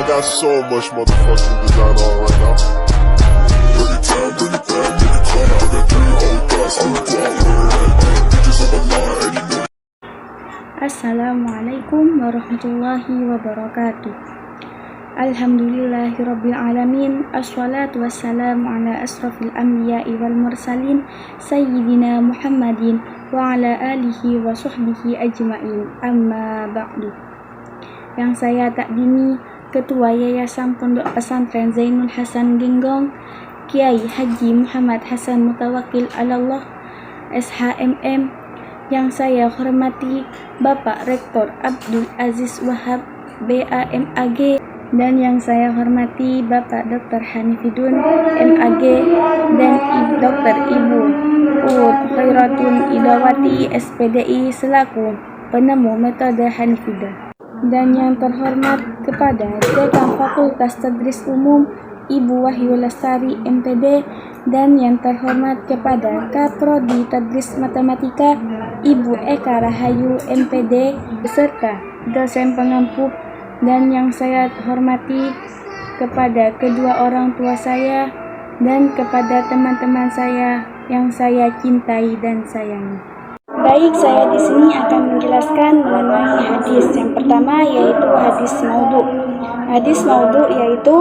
got so much motherfucking design on right now. Bring it down, bring it down, make it clap. I got 3 old guys, I'm the guap. Bitches on my line, and you know. Assalamualaikum warahmatullahi wabarakatuh. Alhamdulillahirabbil alamin. Assalatu wassalamu ala asrafil anbiya'i wal mursalin sayyidina Muhammadin wa ala alihi wa sahbihi ajmain. Amma ba'du. Yang saya takdimi Ketua Yayasan Pondok Pesantren Zainul Hasan Genggong, Kiai Haji Muhammad Hasan Mutawakkil Alallah SHMM. Yang saya hormati Bapak Rektor Abdul Aziz Wahab BAMAG, dan yang saya hormati Bapak Dr. Hanifidun MAG dan Dr. Ibu Uud Khairatun Idawati SPDI selaku penemu metode Hanifidah. Dan yang terhormat kepada Dekan Fakultas Tadris Umum Ibu Wahyu Lestari MPD, dan yang terhormat kepada Kaprodi Tadris Matematika Ibu Eka Rahayu MPD beserta dosen pengampu, dan yang saya hormati kepada kedua orang tua saya dan kepada teman-teman saya yang saya cintai dan sayangi. Baik, saya di sini akan menjelaskan mengenai hadis. Yang pertama yaitu hadis maudhu. Hadis maudhu yaitu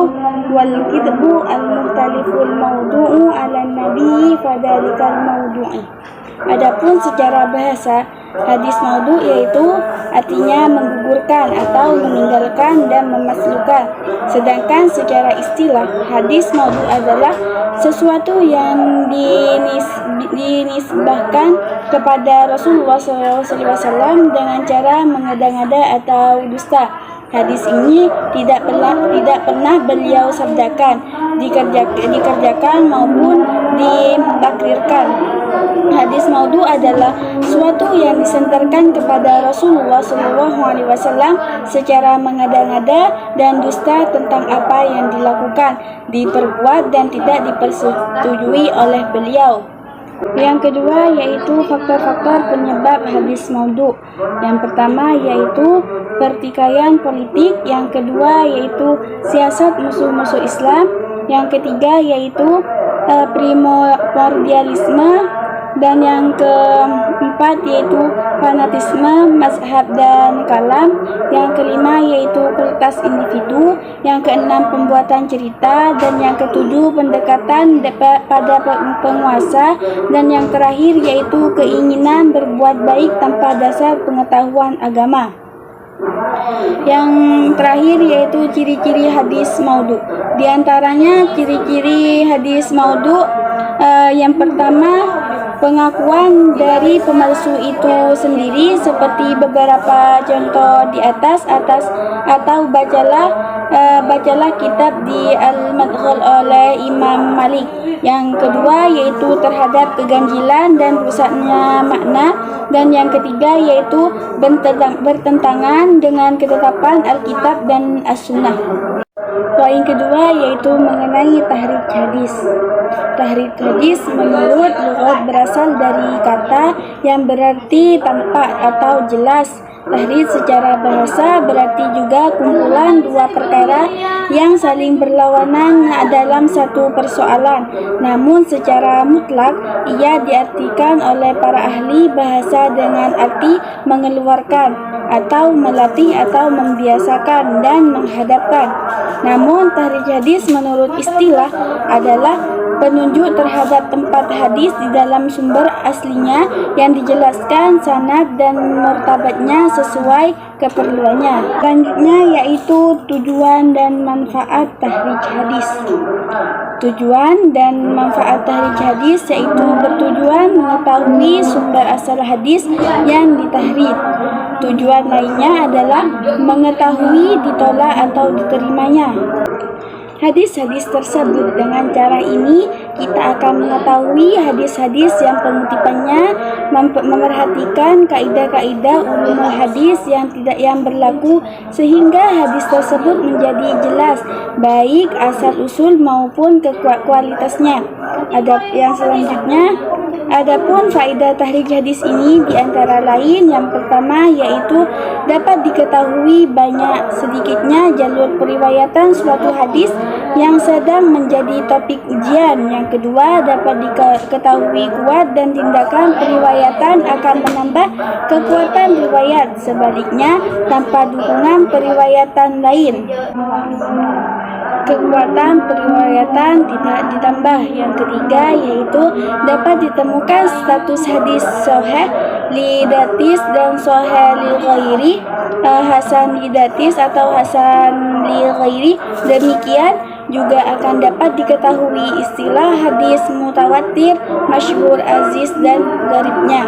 wal kidbu al-mukhtaliful maudhu'u 'ala nabi fadzalikal maudhu'i. Adapun secara bahasa, hadis maudhu yaitu artinya menggugurkan atau meninggalkan dan memaslukan. Sedangkan secara istilah, hadis maudhu adalah sesuatu yang dinisbahkan kepada Rasulullah SAW dengan cara mengada-ngada atau dusta. Hadis ini tidak pernah beliau sabdakan, dikerjakan maupun ditakrirkan. Hadis maudhu adalah suatu yang disenterkan kepada Rasulullah SAW secara mengada-ngada dan dusta tentang apa yang dilakukan, diperbuat dan tidak dipersetujui oleh beliau. Yang kedua yaitu faktor-faktor penyebab hadis maudhu. Yang pertama yaitu pertikaian politik, yang kedua yaitu siasat musuh-musuh Islam, yang ketiga yaitu primordialisme, dan yang keempat yaitu fanatisme, mazhab dan kalam, yang kelima yaitu kultas individu, yang keenam pembuatan cerita, dan yang ketujuh pendekatan pada penguasa, dan yang terakhir yaitu keinginan berbuat baik tanpa dasar pengetahuan agama. Yang terakhir yaitu ciri-ciri hadis maudhu. Di antaranya ciri-ciri hadis maudhu, yang pertama pengakuan dari pemalsu itu sendiri seperti beberapa contoh di atas atau bacalah kitab di Al-Madkhal oleh Imam Malik. Yang kedua yaitu terhadap keganjilan dan rusaknya makna, dan yang ketiga yaitu bertentangan dengan ketetapan Alkitab dan As-Sunnah. Poin kedua yaitu mengenai tahrij hadis. Tahrij hadis menurut lughat berasal dari kata yang berarti tampak atau jelas. Tahrij secara bahasa berarti juga kumpulan dua perkara yang saling berlawanan dalam satu persoalan. Namun secara mutlak ia diartikan oleh para ahli bahasa dengan arti mengeluarkan atau melatih atau membiasakan dan menghadapkan. Namun tahrij hadis menurut istilah adalah penunjuk terhadap tempat hadis di dalam sumber aslinya yang dijelaskan sanad dan martabatnya sesuai keperluannya. Selanjutnya yaitu tujuan dan manfaat tahrij hadis. Tujuan dan manfaat tahrij hadis yaitu bertujuan mengetahui sumber asal hadis yang ditahrij. Tujuan lainnya adalah mengetahui ditolak atau diterimanya hadis-hadis tersebut. Dengan cara ini kita akan mengetahui hadis-hadis yang pengutipannya memerhatikan kaidah-kaidah ulumul hadis yang berlaku, sehingga hadis tersebut menjadi jelas baik asal usul maupun kualitasnya. Yang selanjutnya Adapun faedah tahrij hadis ini diantara lain yang pertama yaitu dapat diketahui banyak sedikitnya jalur periwayatan suatu hadis yang sedang menjadi topik ujian. Yang kedua, dapat diketahui kuat dan tindakan periwayatan akan menambah kekuatan riwayat, sebaliknya tanpa dukungan periwayatan lain kekuatan periwayatan tidak ditambah. Yang ketiga yaitu dapat ditemukan status hadis sahih lidatis dan sahih li ghairi, hasan lidatis atau hasan li ghairi. Demikian juga akan dapat diketahui istilah hadis mutawatir, masyhur, aziz dan gharibnya.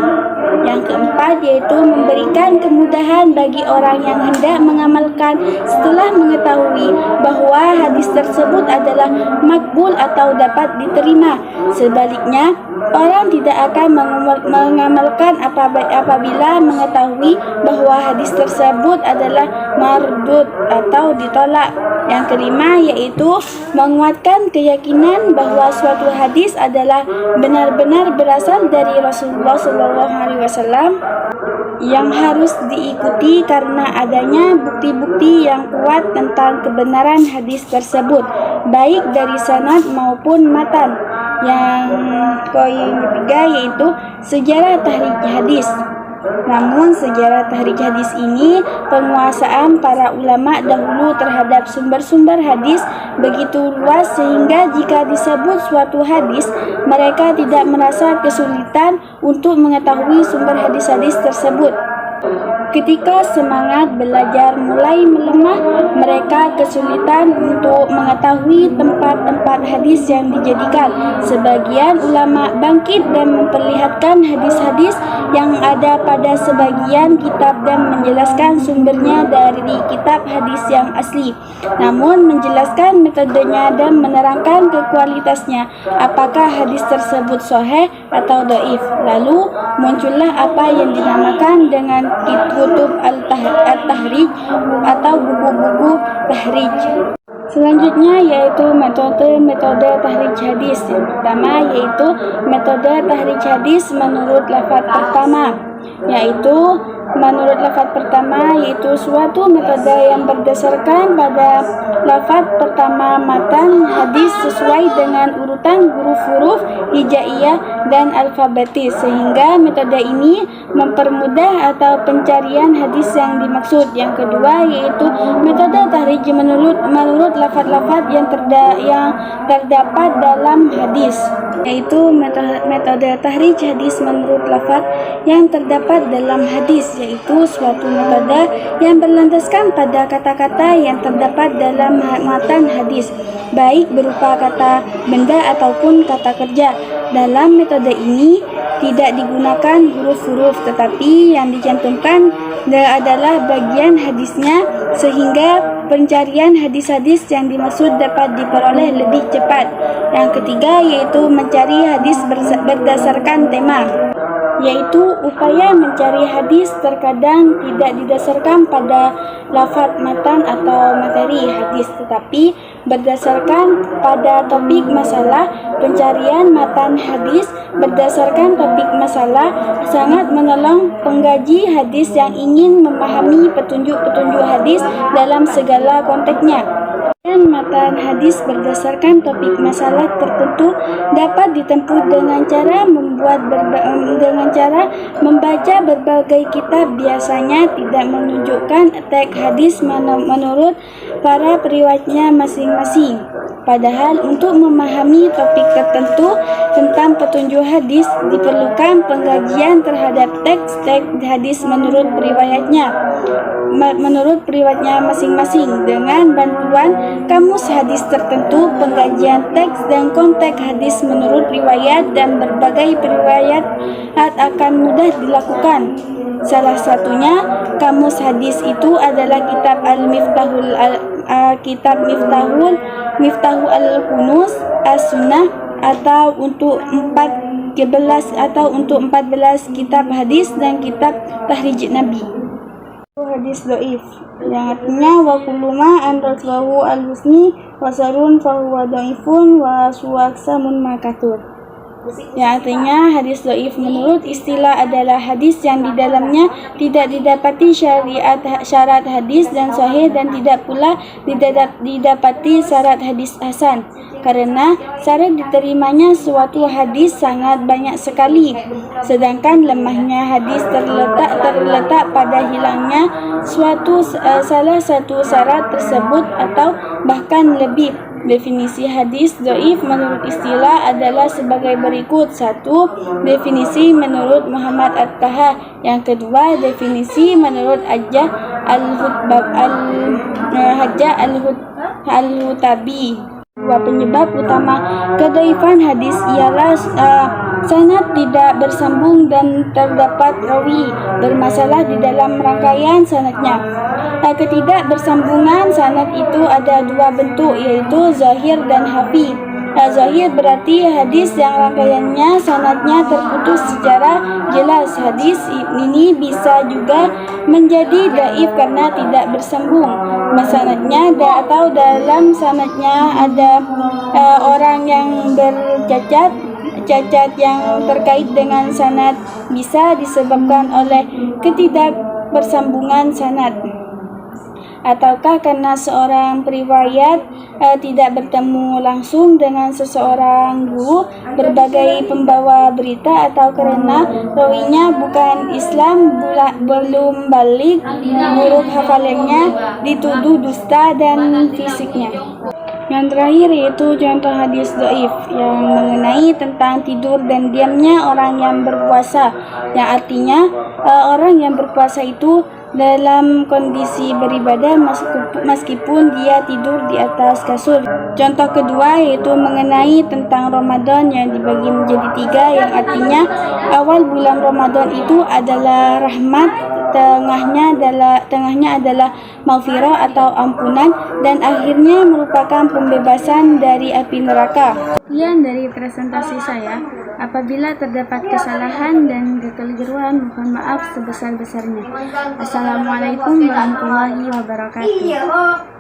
Yang keempat yaitu memberikan kemudahan bagi orang yang hendak mengamalkan setelah mengetahui bahwa hadis tersebut adalah makbul atau dapat diterima. Sebaliknya, orang tidak akan mengamalkan apabila mengetahui bahwa hadis tersebut adalah mardud atau ditolak. Yang kelima yaitu menguatkan keyakinan bahwa suatu hadis adalah benar-benar berasal dari Rasulullah SAW yang harus diikuti karena adanya bukti-bukti yang kuat tentang kebenaran hadis tersebut, baik dari sanad maupun matan. Yang poin ketiga yaitu sejarah tahrij hadis. Namun sejarah tahrij hadis ini penguasaan para ulama dahulu terhadap sumber-sumber hadis begitu luas sehingga jika disebut suatu hadis mereka tidak merasa kesulitan untuk mengetahui sumber hadis-hadis tersebut. Ketika semangat belajar mulai melemah, mereka kesulitan untuk mengetahui tempat-tempat hadis yang dijadikan. Sebagian ulama bangkit dan memperlihatkan hadis-hadis yang ada pada sebagian kitab dan menjelaskan sumbernya dari kitab hadis yang asli. Namun menjelaskan metodenya dan menerangkan kualitasnya, apakah hadis tersebut sahih atau dhaif. Lalu muncullah apa yang dinamakan dengan kutub al-tahrij atau buku-buku tahrij. Selanjutnya yaitu metode tahrij hadis. Yang pertama yaitu metode tahrij hadis menurut lafaz pertama, yaitu menurut lafaz pertama yaitu suatu metode yang berdasarkan pada lafaz pertama matan hadis sesuai dengan urutan huruf-huruf hijaiyah dan alfabetis, sehingga metode ini mempermudah atau pencarian hadis yang dimaksud. Yang kedua yaitu metode tahrij menurut lafaz-lafaz yang terdapat dalam hadis, yaitu metode tahrij hadis menurut lafaz yang terdapat dalam hadis, yaitu suatu metode yang berlandaskan pada kata-kata yang terdapat dalam matan hadis, baik berupa kata benda ataupun kata kerja. Dalam metode ini tidak digunakan huruf-huruf, tetapi yang dicantumkan adalah bagian hadisnya, sehingga pencarian hadis-hadis yang dimaksud dapat diperoleh lebih cepat. Yang ketiga yaitu mencari hadis berdasarkan tema, yaitu upaya mencari hadis terkadang tidak didasarkan pada lafaz matan atau materi hadis, tetapi berdasarkan pada topik masalah. Pencarian matan hadis berdasarkan topik masalah sangat menolong pengkaji hadis yang ingin memahami petunjuk-petunjuk hadis dalam segala konteksnya. Dan matan hadis berdasarkan topik masalah tertentu dapat ditempuh dengan cara membaca berbagai kitab, biasanya tidak menunjukkan teks hadis menurut para periwayatnya masing-masing. Padahal untuk memahami topik tertentu tentang petunjuk hadis diperlukan pengkajian terhadap teks-teks hadis menurut periwayatnya masing-masing. Dengan bantuan kamus hadis tertentu, pengkajian teks dan konteks hadis menurut riwayat dan berbagai periwayat akan mudah dilakukan. Salah satunya kamus hadis itu adalah kitab Miftahu al-Kunuz As-Sunnah atau untuk 14 kitab hadis dan kitab tahrij Nabi. Hadis dhaif yang artinya wa kullu ma andahu al-husni wa sarun fa huwa dhaifun wa suwaksamun makatur. yang artinya hadis dhaif menurut istilah adalah hadis yang di dalamnya tidak didapati syarat hadis dan sahih dan tidak pula didapati syarat hadis hasan, karena syarat diterimanya suatu hadis sangat banyak sekali, sedangkan lemahnya hadis terletak pada hilangnya salah satu syarat tersebut atau bahkan lebih. Definisi hadis dhaif menurut istilah adalah sebagai berikut. 1. Definisi menurut Muhammad At-Taha. Yang kedua, definisi menurut Hajjah Al-Hutabi. Penyebab utama kedhaifan hadis ialah sanad tidak bersambung dan terdapat rawi bermasalah di dalam rangkaian sanadnya. Ketidakbersambungan sanad itu ada dua bentuk, yaitu zahir dan khafi. Zahir berarti hadis yang rangkaiannya sanadnya terputus secara jelas. Hadis ini bisa juga menjadi dhaif karena tidak bersambung sanadnya atau dalam sanadnya ada orang yang bercacat yang terkait dengan sanad bisa disebabkan oleh ketidakbersambungan sanad, ataukah karena seorang periwayat tidak bertemu langsung dengan seseorang guru berbagai pembawa berita, atau karena rawinya bukan Islam, belum balik, buruk hafalannya, dituduh dusta dan fisiknya. Yang terakhir yaitu contoh hadis dhaif yang mengenai tentang tidur dan diamnya orang yang berpuasa, yang artinya orang yang berpuasa itu dalam kondisi beribadah meskipun dia tidur di atas kasur. Contoh kedua yaitu mengenai tentang Ramadan yang dibagi menjadi 3, yang artinya awal bulan Ramadan itu adalah rahmat, tengahnya adalah maghfirah atau ampunan, dan akhirnya merupakan pembebasan dari api neraka. Sekian dari presentasi saya. Apabila terdapat kesalahan dan kekeliruan, mohon maaf sebesar-besarnya. Assalamualaikum warahmatullahi wabarakatuh.